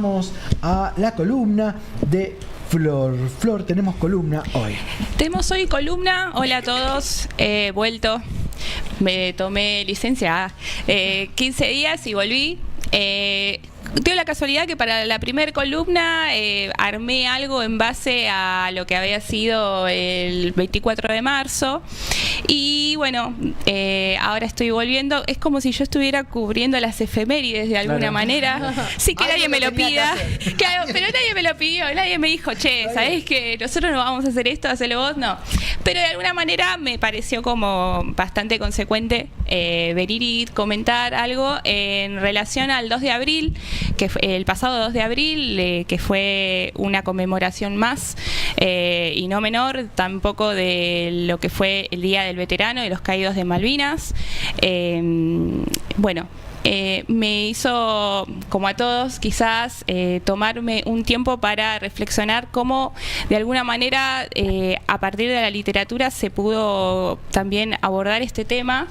Vamos a la columna de Flor. Flor, tenemos columna hoy. Tenemos hoy columna. Hola a todos, vuelto. Me tomé licencia 15 días y volví. Dio la casualidad que para la primera columna armé algo en base a lo que había sido el 24 de marzo y bueno, ahora estoy volviendo. Es como si yo estuviera cubriendo las efemérides de alguna manera, sí que nadie me lo pida, claro, pero nadie me lo pidió, nadie me dijo, che, ¿sabés que nosotros no vamos a hacer esto, hacelo vos? No, pero de alguna manera me pareció como bastante consecuente venir y comentar algo en relación al 2 de abril, que fue el pasado 2 de abril, que fue una conmemoración más y no menor, tampoco de lo que fue el Día del Veterano y los Caídos de Malvinas. Bueno, me hizo, como a todos, quizás tomarme un tiempo para reflexionar cómo, de alguna manera, a partir de la literatura se pudo también abordar este tema.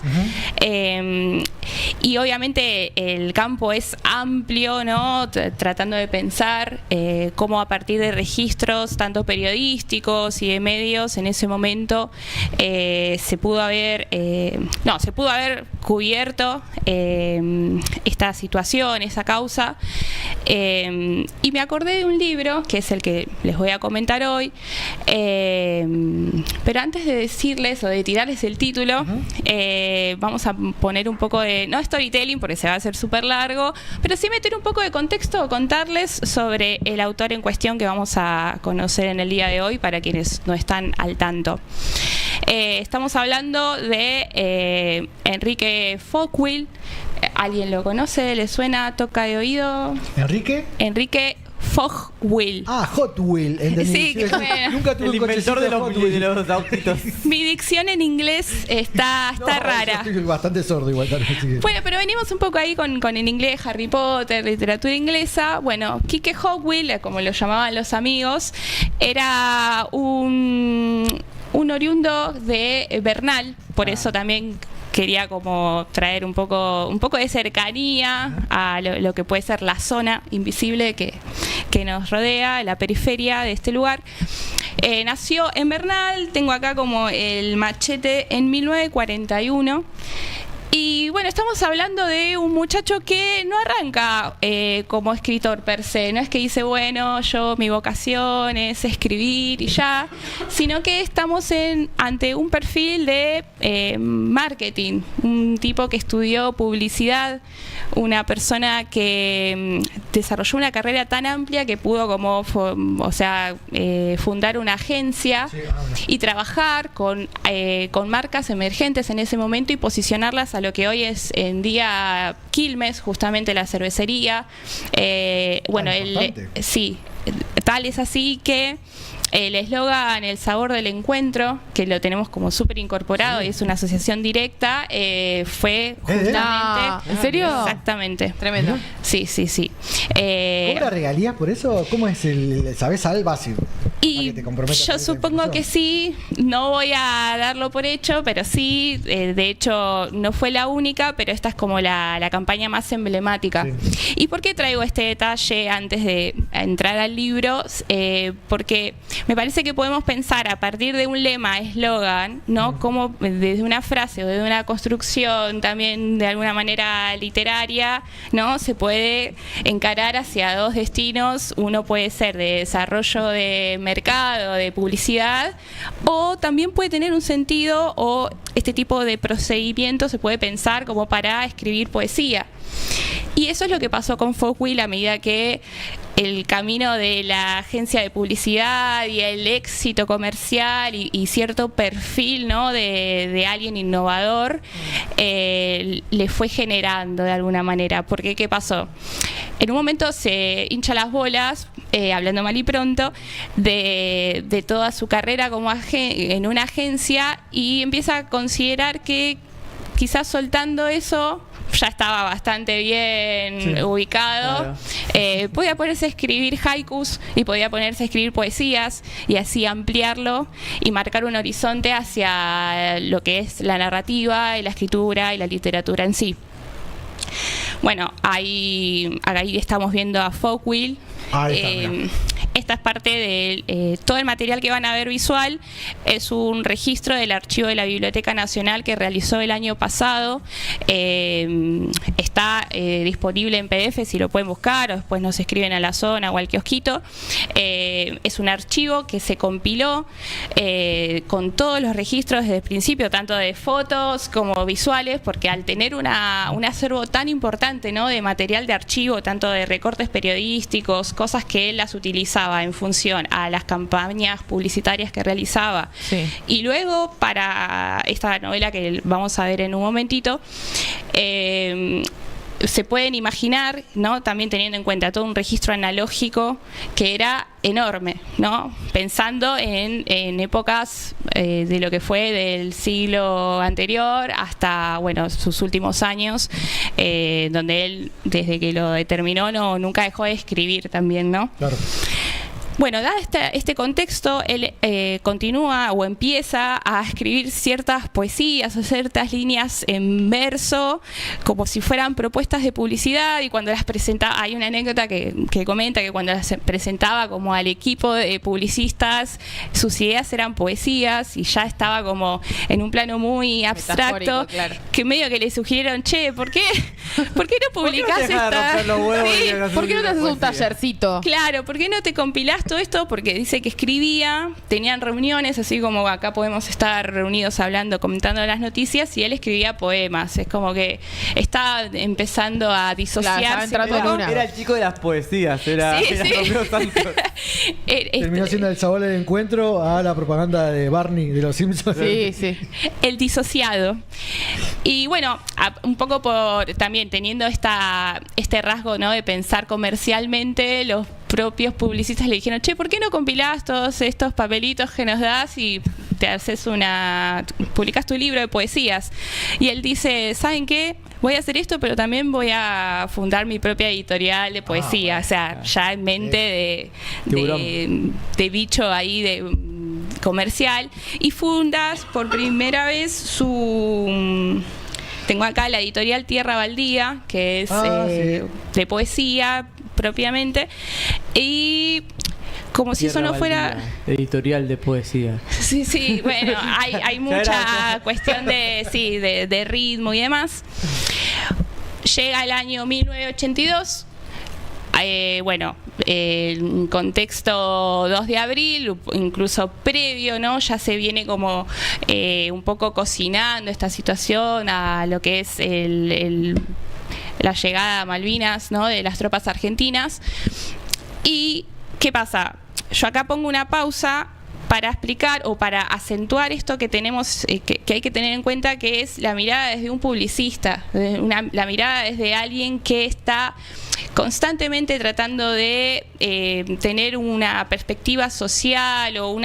Y obviamente el campo es amplio, ¿no? Tratando de pensar cómo a partir de registros, tanto periodísticos y de medios, en ese momento se pudo haber cubierto esta situación, esa causa, y me acordé de un libro que es el que les voy a comentar hoy, pero antes de decirles o de tirarles el título, vamos a poner un poco de, no storytelling porque se va a hacer súper largo, pero sí meter un poco de contexto, contarles sobre el autor en cuestión que vamos a conocer en el día de hoy para quienes no están al tanto. Estamos hablando de Enrique Folkwill. ¿Alguien lo conoce? ¿Le suena? ¿Toca de oído? Enrique Folkwill. Ah, Hot Wheel, entendí. Sí, que nunca tuve el inventor de los autitos. Mi dicción en inglés está rara. Yo estoy bastante sordo igual también. Bueno, pero venimos un poco ahí con el inglés, Harry Potter, literatura inglesa. Bueno, Quique Hogwill, como lo llamaban los amigos, era un oriundo de Bernal, por eso también quería como traer un poco de cercanía a lo que puede ser la zona invisible que nos rodea, la periferia de este lugar. Nació en Bernal, tengo acá como el machete, en 1941. Y bueno, estamos hablando de un muchacho que no arranca como escritor per se, no es que dice, bueno, mi vocación es escribir y ya, sino que estamos ante un perfil de marketing, un tipo que estudió publicidad, una persona que desarrolló una carrera tan amplia que pudo fundar una agencia y trabajar con marcas emergentes en ese momento y posicionarlas a lo que hoy es en día Quilmes, justamente la cervecería. Sí, tal es así que el eslogan "El sabor del encuentro", que lo tenemos como súper incorporado, sí, y es una asociación directa, fue justamente... ¿En serio? Exactamente. Tremendo. Sí. ¿Cobra regalías por eso? ¿Cómo es sabés algo así? Y yo supongo que sí, no voy a darlo por hecho, pero sí, de hecho no fue la única, pero esta es como la campaña más emblemática. Sí. ¿Y por qué traigo este detalle antes de entrar al libro? Porque me parece que podemos pensar a partir de un lema, eslogan, ¿no? Como desde una frase o desde una construcción también de alguna manera literaria, ¿no? Se puede encarar hacia dos destinos. Uno puede ser de desarrollo de mercado, de publicidad, o también puede tener un sentido, o este tipo de procedimiento se puede pensar como para escribir poesía. Y eso es lo que pasó con Folkwill a medida que el camino de la agencia de publicidad y el éxito comercial y cierto perfil, ¿no? de alguien innovador le fue generando de alguna manera. Porque ¿qué pasó? En un momento se hincha las bolas, hablando mal y pronto, de toda su carrera como en una agencia, y empieza a considerar que quizás soltando eso ya estaba bastante bien ubicado. Claro. Podía ponerse a escribir haikus y podía ponerse a escribir poesías y así ampliarlo y marcar un horizonte hacia lo que es la narrativa y la escritura y la literatura en sí. Bueno, ahí estamos viendo a Folkwill. Esta es parte de todo el material que van a ver visual. Es un registro del archivo de la Biblioteca Nacional que realizó el año pasado. Está disponible en PDF si lo pueden buscar, o después nos escriben a la zona o al kiosquito. Es un archivo que se compiló con todos los registros desde el principio, tanto de fotos como visuales, porque al tener un acervo tan importante, ¿no?, de material de archivo, tanto de recortes periodísticos, cosas que él las utilizaba en función a las campañas publicitarias que realizaba, sí, y luego para esta novela que vamos a ver en un momentito, se pueden imaginar, ¿no?, también teniendo en cuenta todo un registro analógico que era enorme, ¿no?, pensando en épocas de lo que fue del siglo anterior hasta, bueno, sus últimos años, donde él, desde que lo determinó, nunca dejó de escribir también, ¿no? Claro. Bueno, dado este contexto, él continúa o empieza a escribir ciertas poesías o ciertas líneas en verso, como si fueran propuestas de publicidad, y cuando las presentaba, hay una anécdota que comenta que cuando las presentaba como al equipo de publicistas, sus ideas eran poesías y ya estaba como en un plano muy abstracto, claro, que medio que le sugirieron, che, ¿por qué no publicás esta? Sí, ¿por qué no te haces un tallercito? Claro, ¿por qué no te compilás todo esto? Porque dice que escribía, tenían reuniones, así como acá podemos estar reunidos hablando, comentando las noticias, y él escribía poemas. Es como que estaba empezando a disociarse. Claro, era el chico de las poesías, era Romeo Santos. Terminó siendo el sabor del encuentro a la propaganda de Barney de los Simpsons. Sí, sí. El disociado. Y bueno, un poco por también teniendo este rasgo, ¿no?, de pensar comercialmente, los propios publicistas le dijeron, che, ¿por qué no compilás todos estos papelitos que nos das y te haces publicás tu libro de poesías? Y él dice, ¿saben qué? Voy a hacer esto, pero también voy a fundar mi propia editorial de poesía. Bueno, o sea, ya en mente de bicho ahí comercial. Y fundas por primera vez tengo acá la editorial Tierra Baldía, que es de poesía propiamente, y como si eso no fuera... Editorial de poesía. Sí, sí, bueno, hay mucha cuestión de ritmo y demás. Llega el año 1982, bueno, el contexto 2 de abril, incluso previo, ¿no?, ya se viene como un poco cocinando esta situación a lo que es la llegada a Malvinas, ¿no?, de las tropas argentinas. ¿Y qué pasa? Yo acá pongo una pausa para explicar o para acentuar esto que tenemos, que hay que tener en cuenta, que es la mirada desde un publicista, la mirada desde alguien que está constantemente tratando de tener una perspectiva social o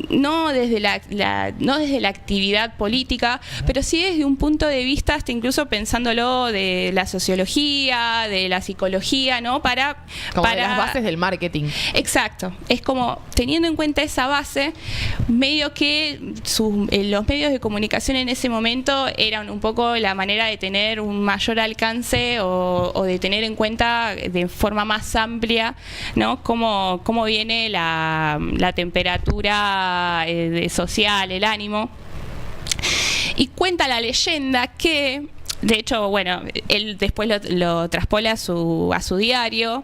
no desde la actividad política, pero sí desde un punto de vista, hasta incluso pensándolo de la sociología, de la psicología, ¿no? Para las bases del marketing. Exacto. Es como teniendo en cuenta esa base, medio que los medios de comunicación en ese momento eran un poco la manera de tener un mayor alcance o de tener en cuenta de forma más amplia, ¿no?, cómo viene la temperatura social, el ánimo. Y cuenta la leyenda que, de hecho, bueno, él después lo traspola a su diario,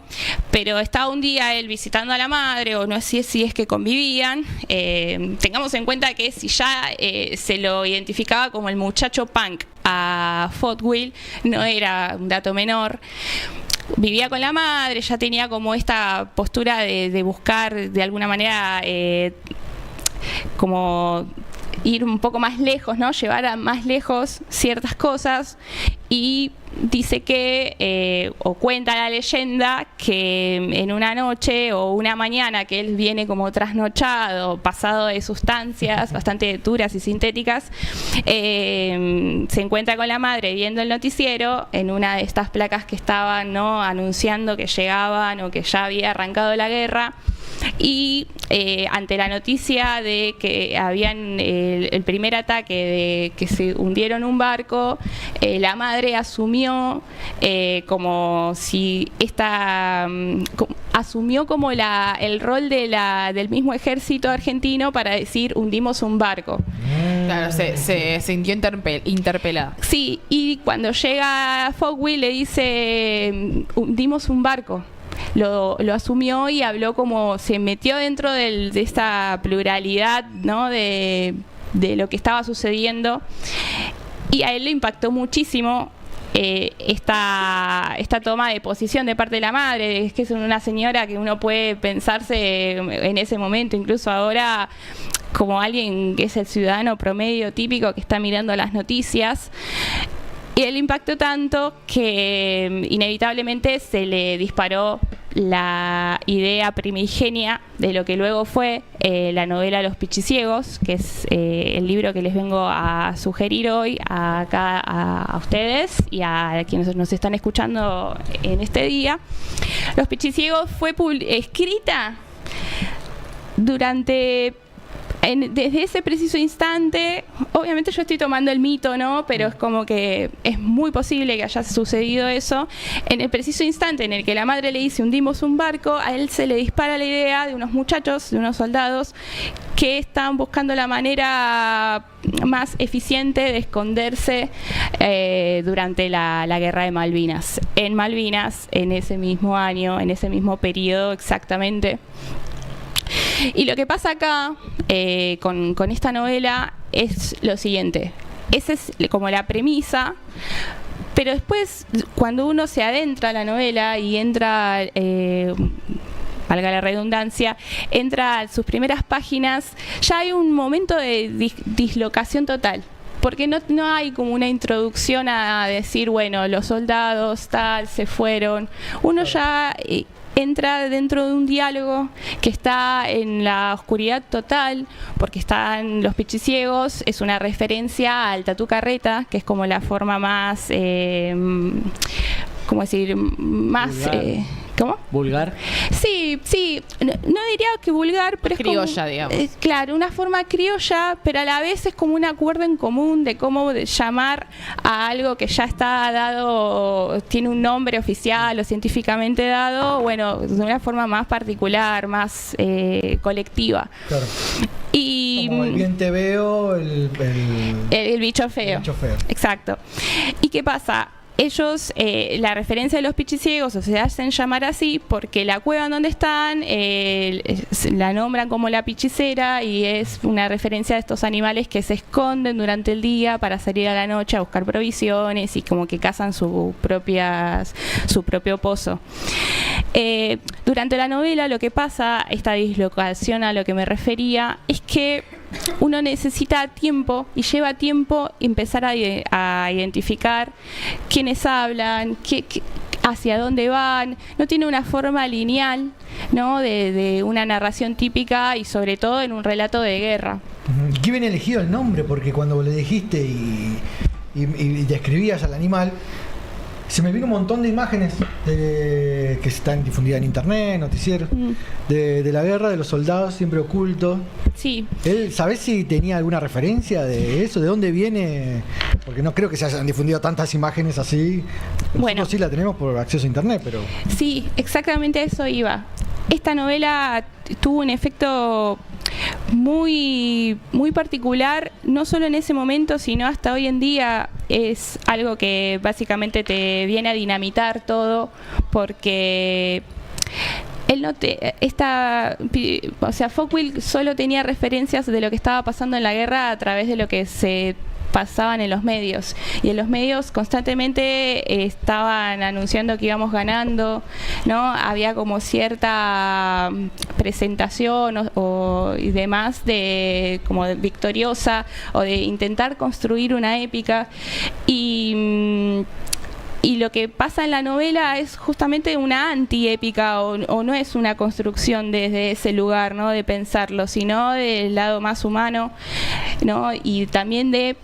pero estaba un día él visitando a la madre, o no sé si es que convivían. Tengamos en cuenta que si ya se lo identificaba como el muchacho punk a Folkwill, no era un dato menor. Vivía con la madre, ya tenía como esta postura de buscar de alguna manera como ir un poco más lejos, ¿no?, llevar a más lejos ciertas cosas, y dice que, o cuenta la leyenda, que en una noche o una mañana que él viene como trasnochado, pasado de sustancias bastante duras y sintéticas, se encuentra con la madre viendo el noticiero en una de estas placas que estaban, ¿no?, anunciando que llegaban o que ya había arrancado la guerra. y ante la noticia de que habían el primer ataque de que se hundieron un barco, la madre asumió como si asumió como el rol del mismo ejército argentino para decir hundimos un barco. Claro, se sintió interpelada. Sí, y cuando llega Focke le dice hundimos un barco. Lo asumió y habló como se metió dentro de esta pluralidad, ¿no? de lo que estaba sucediendo, y a él le impactó muchísimo esta toma de posición de parte de la madre. Es que es una señora que uno puede pensarse en ese momento, incluso ahora, como alguien que es el ciudadano promedio típico que está mirando las noticias. Y él impactó tanto que inevitablemente se le disparó la idea primigenia de lo que luego fue la novela Los Pichiciegos, que es el libro que les vengo a sugerir hoy acá a ustedes y a quienes nos están escuchando en este día. Los Pichiciegos fue escrita durante... desde ese preciso instante, obviamente yo estoy tomando el mito, ¿no? Pero es como que es muy posible que haya sucedido eso. En el preciso instante en el que la madre le dice hundimos un barco, a él se le dispara la idea de unos muchachos, de unos soldados que estaban buscando la manera más eficiente de esconderse durante la guerra de Malvinas. En Malvinas, en ese mismo año, en ese mismo periodo exactamente. Y lo que pasa acá con esta novela es lo siguiente. Esa es como la premisa, pero después cuando uno se adentra a la novela y entra, valga la redundancia, entra a sus primeras páginas, ya hay un momento de dislocación total. Porque no hay como una introducción a decir, bueno, los soldados tal se fueron. Uno ya entra dentro de un diálogo que está en la oscuridad total, porque están los pichiciegos, es una referencia al Tatú Carreta, que es como la forma más, ¿cómo decir? Más... ¿Cómo? ¿Vulgar? Sí, no diría que vulgar, pero es criolla, como, digamos. Claro, una forma criolla, pero a la vez es como un acuerdo en común de cómo llamar a algo que ya está dado, tiene un nombre oficial o científicamente dado, bueno, de una forma más particular, más colectiva. Claro. Y como el bien te veo, el bicho feo. El bicho feo. Exacto. ¿Y qué pasa? Ellos, la referencia de los pichiciegos, o se hacen llamar así porque la cueva en donde están la nombran como la pichicera, y es una referencia a estos animales que se esconden durante el día para salir a la noche a buscar provisiones y como que cazan su propio pozo. Durante la novela lo que pasa, esta dislocación a lo que me refería, es que uno necesita tiempo y lleva tiempo empezar a identificar quiénes hablan, hacia dónde van. No tiene una forma lineal, ¿no? de una narración típica, y sobre todo en un relato de guerra. Qué bien elegido el nombre, porque cuando le dijiste y describías al animal, se me vino un montón de imágenes que están difundidas en internet, noticieros, de la guerra, de los soldados siempre ocultos. Sí. ¿Sabés si tenía alguna referencia de eso? ¿De dónde viene? Porque no creo que se hayan difundido tantas imágenes así. Nosotros sí la tenemos por acceso a internet, pero... Sí, exactamente a eso iba. Esta novela tuvo un efecto muy, muy particular, no solo en ese momento, sino hasta hoy en día. Es algo que básicamente te viene a dinamitar todo, porque él Focke solo tenía referencias de lo que estaba pasando en la guerra a través de lo que se pasaban en los medios, y en los medios constantemente estaban anunciando que íbamos ganando, ¿no? Había como cierta presentación y demás de como victoriosa, o de intentar construir una épica, y lo que pasa en la novela es justamente una antiépica, o no es una construcción desde ese lugar, ¿no? De pensarlo, sino del lado más humano, ¿no? Y también de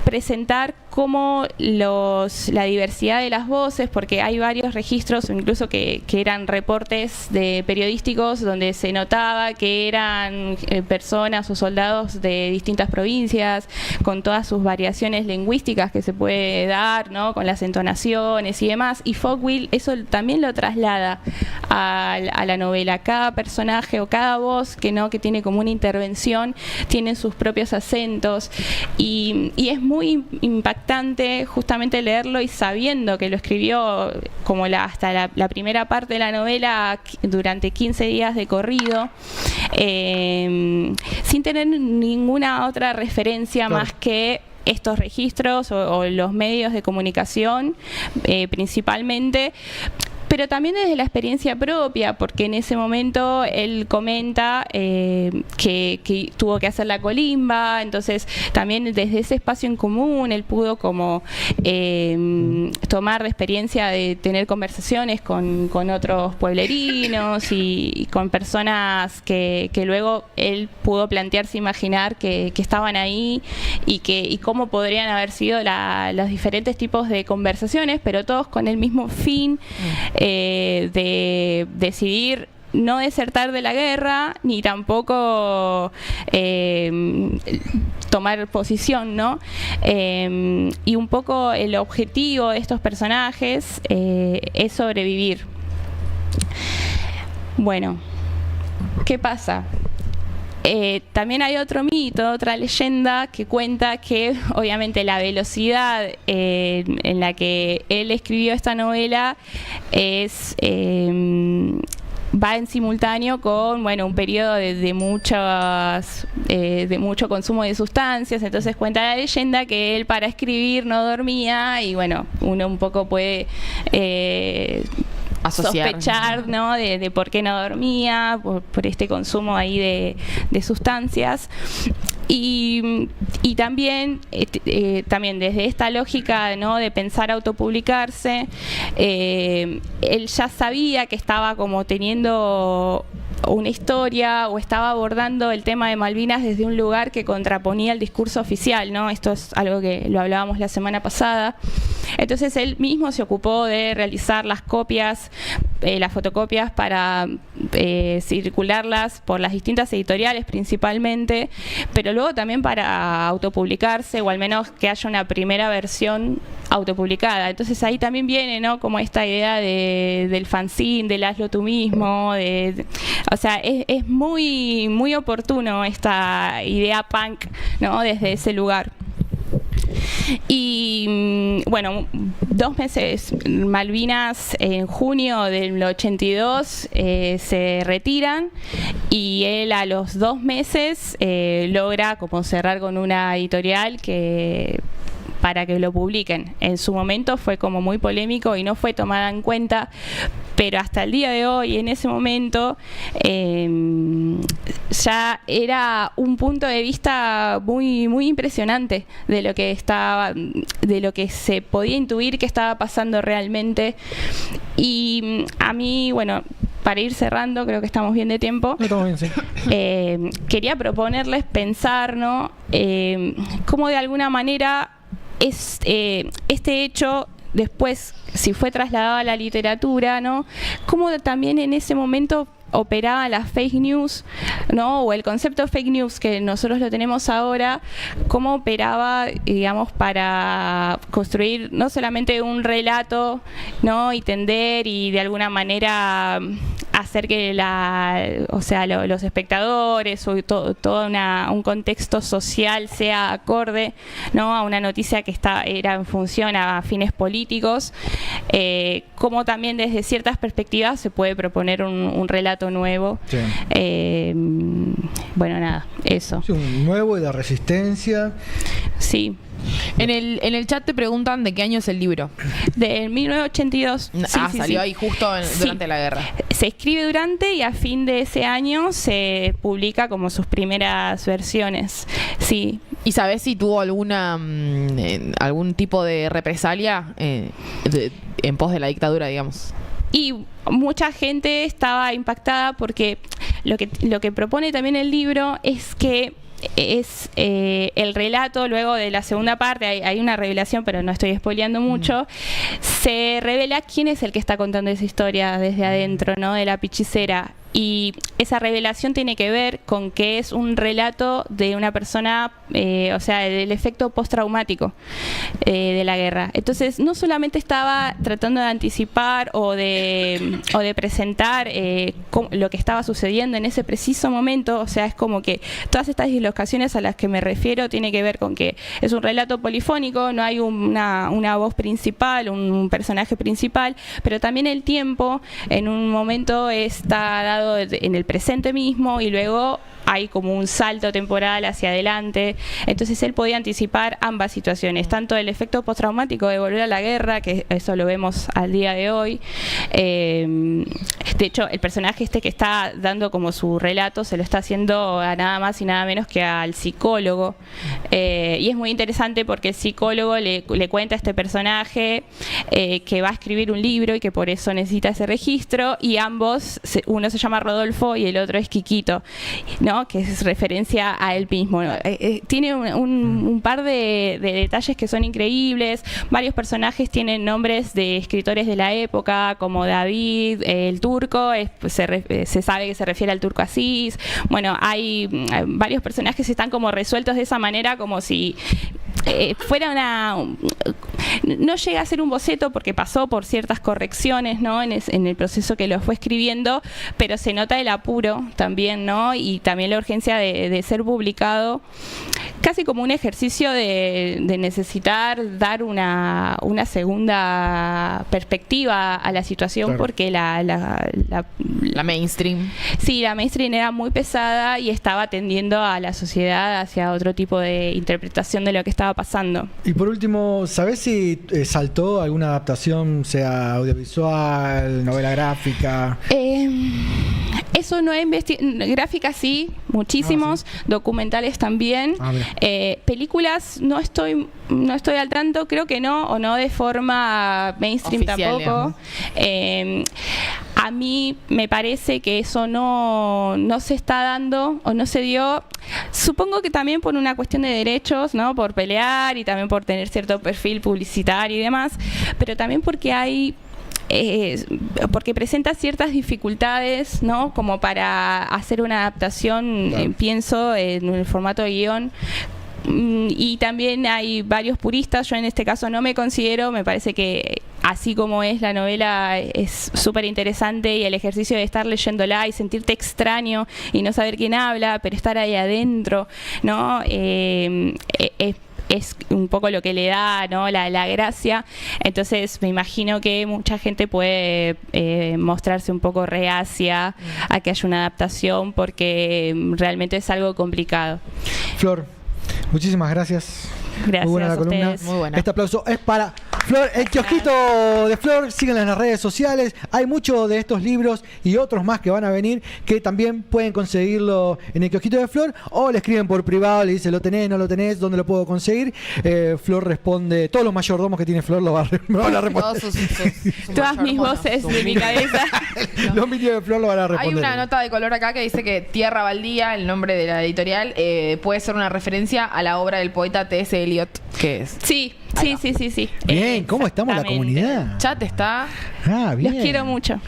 presentar cómo la diversidad de las voces, porque hay varios registros, incluso que eran reportes periodísticos donde se notaba que eran personas o soldados de distintas provincias, con todas sus variaciones lingüísticas que se puede dar, ¿no? Con las entonaciones y demás. Y Fogwill eso también lo traslada a la novela. Cada personaje o cada voz que tiene como una intervención tiene sus propios acentos, y es muy impactante justamente leerlo y sabiendo que lo escribió como hasta la primera parte de la novela durante 15 días de corrido, sin tener ninguna otra referencia más que estos registros o los medios de comunicación principalmente, pero también desde la experiencia propia, porque en ese momento él comenta que tuvo que hacer la colimba, entonces también desde ese espacio en común él pudo como tomar la experiencia de tener conversaciones con otros pueblerinos y con personas que luego él pudo plantearse, imaginar que estaban ahí y cómo podrían haber sido los diferentes tipos de conversaciones, pero todos con el mismo fin, de decidir no desertar de la guerra ni tampoco tomar posición, ¿no? Y un poco el objetivo de estos personajes es sobrevivir. Bueno, ¿qué pasa? También hay otro mito, otra leyenda que cuenta que obviamente la velocidad en la que él escribió esta novela va en simultáneo con un periodo de mucho consumo de sustancias. Entonces cuenta la leyenda que él para escribir no dormía y uno un poco puede sospechar, ¿no? de por qué no dormía, por este consumo ahí de sustancias. Y también desde esta lógica, ¿no? de pensar autopublicarse, él ya sabía que estaba como teniendo una historia o estaba abordando el tema de Malvinas desde un lugar que contraponía el discurso oficial, ¿no? Esto es algo que lo hablábamos la semana pasada. Entonces él mismo se ocupó de realizar las copias, las fotocopias para circularlas por las distintas editoriales principalmente, pero luego también para autopublicarse o al menos que haya una primera versión autopublicada. Entonces ahí también viene, ¿no? como esta idea del fanzine, del hazlo tú mismo, o sea, es muy, muy oportuno esta idea punk, ¿no? desde ese lugar. Y 2 meses, Malvinas en junio del 82 se retiran y él a los 2 meses logra como cerrar con una editorial para que lo publiquen. En su momento fue como muy polémico y no fue tomada en cuenta, pero hasta el día de hoy, en ese momento, ya era un punto de vista muy, muy impresionante de lo que se podía intuir que estaba pasando realmente. Y a mí, para ir cerrando, creo que estamos bien de tiempo. Estamos bien, sí. Quería proponerles pensar, ¿no? Cómo de alguna manera este hecho después, si fue trasladado a la literatura, ¿no? Cómo también en ese momento operaba las fake news, ¿no? O el concepto de fake news que nosotros lo tenemos ahora, cómo operaba, digamos, para construir no solamente un relato, ¿no? y tender y de alguna manera hacer que los espectadores o todo un contexto social sea acorde, ¿no? a una noticia que era en función a fines políticos, cómo también desde ciertas perspectivas se puede proponer un relato nuevo. Sí. Nada, eso. Sí, un nuevo y de resistencia. Sí. En el chat te preguntan de qué año es el libro. De 1982. Salió ahí justo durante la guerra. Se escribe durante y a fin de ese año se publica como sus primeras versiones. Sí. ¿Y sabés si tuvo algún tipo de represalia en pos de la dictadura, digamos? Y mucha gente estaba impactada porque lo que propone también el libro es que es el relato. Luego de la segunda parte hay una revelación, pero no estoy spoileando mucho. Se revela quién es el que está contando esa historia desde adentro, ¿no? De la pichicera. Y esa revelación tiene que ver con que es un relato de una persona, o sea, del efecto postraumático de la guerra. Entonces, no solamente estaba tratando de anticipar o de presentar lo que estaba sucediendo en ese preciso momento, o sea, es como que todas estas dislocaciones a las que me refiero tiene que ver con que es un relato polifónico, no hay una voz principal, un personaje principal, pero también el tiempo en un momento está dado en el presente mismo y luego hay como un salto temporal hacia adelante. Entonces él podía anticipar ambas situaciones, tanto el efecto postraumático de volver a la guerra, que eso lo vemos al día de hoy. De hecho, el personaje que está dando como su relato se lo está haciendo a nada más y nada menos que al psicólogo. Y es muy interesante porque el psicólogo le cuenta a este personaje que va a escribir un libro y que por eso necesita ese registro, y ambos, uno se llama Rodolfo y el otro es Quiquito, ¿no? Que es referencia a él mismo. Tiene un par de detalles que son increíbles. Varios personajes tienen nombres de escritores de la época, como David, el turco, se sabe que se refiere al turco Aziz. Bueno, hay varios personajes que están como resueltos de esa manera, como si fuera no llega a ser un boceto porque pasó por ciertas correcciones, ¿no? en el proceso que lo fue escribiendo, pero se nota el apuro también, ¿no? Y también la urgencia de ser publicado, casi como un ejercicio de necesitar dar una segunda perspectiva a la situación, claro. Porque la mainstream. Sí, la mainstream era muy pesada y estaba tendiendo a la sociedad hacia otro tipo de interpretación de lo que estaba pasando. Y por último, ¿sabés si saltó alguna adaptación, sea audiovisual, novela gráfica? Eso no he investigado. Gráficas sí, muchísimos. Sí. Documentales también. Películas no estoy al tanto, creo que no, o no de forma mainstream oficial, tampoco. A mí me parece que eso no se está dando o no se dio. Supongo que también por una cuestión de derechos, ¿no? Por pelear y también por tener cierto perfil publicitario y demás, pero también porque porque presenta ciertas dificultades, ¿no? Como para hacer una adaptación, claro. Pienso en el formato de guión. Y también hay varios puristas, yo en este caso no me considero, me parece que así como es la novela es súper interesante, y el ejercicio de estar leyéndola y sentirte extraño y no saber quién habla, pero estar ahí adentro, ¿no? Es un poco lo que le da, ¿no? la gracia. Entonces me imagino que mucha gente puede mostrarse un poco reacia a que haya una adaptación, porque realmente es algo complicado. Flor, muchísimas gracias. Gracias. Muy buena la columna. Ustedes. Muy buena. Este aplauso es para Flor, el kiosquito de Flor. Síganla en las redes sociales. Hay muchos de estos libros y otros más que van a venir, que también pueden conseguirlo en el kiosquito de Flor, o le escriben por privado, le dicen: ¿lo tenés, no lo tenés? ¿Dónde lo puedo conseguir? Flor responde. Todos los mayordomos que tiene Flor lo van a responder. Todas mis voces de mi cabeza. Los vídeos de Flor lo van a responder. Hay una nota de color acá que dice que Tierra Baldía, el nombre de la editorial, puede ser una referencia a la obra del poeta T.S. Eliot, que es. Sí. Bien, ¿cómo estamos la comunidad? Chat está. Bien. Los quiero mucho.